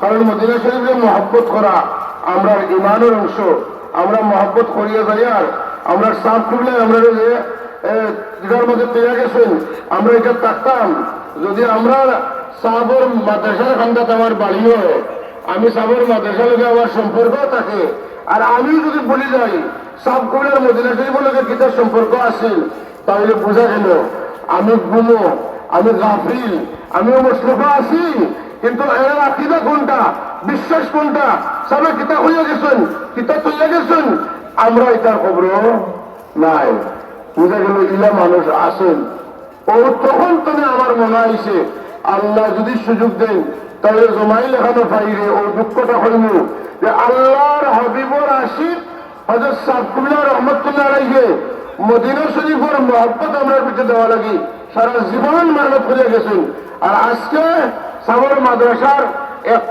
কারণ মদিনা শরীফে মহব্বত করা আমরা ইমানের অংশ। আমরা মহব্বত করিয়ে যাই আর আমরা সাফ খুবলে আমরা যেটার মধ্যে পেয়ে গেছেন আমরা এটা থাকতাম। যদি আমরা সাহাবর মাদ্রাসার খান্দাত আমার বাড়ি হয়, আমি সাহাবর মাদ্রাসার লোকে আমার সম্পর্ক থাকে, আর আমি যদি বলি যাই সাফ খুবলের মদিনা শরীফের লোকের কিতার সম্পর্ক আছে, তাহলে বোঝা গেল আমি গুমো, আমি গাফিল, আমিও মুস্তফা আছি, কিন্তু এর আকিদা কোনটা, বিশ্বাস কোনটা, সবে কিতাব হইয়া গেছেন, কিতাব হইয়া গেছেন, আমরা এটার খবর নাই। বুঝা গেল ইলা মানুষ আসেন। ও তখন তুমি আমার মনে হয়েছে আল্লাহ যদি সুযোগ দেন তাহলে জমাই লেখানো পাইরে ও দুঃখটা হইল যে আল্লাহর হাবিবর আশিক হযরত সাফুল্লাহ রহমতুল্লাহ আলাইহি মদিনা শরীফের মহব্বত আমরা পিছিয়ে দেওয়া লাগি সারা জীবন মেহনত করে গেছেন। আর আজকে সাবর মাদ্রাসার এক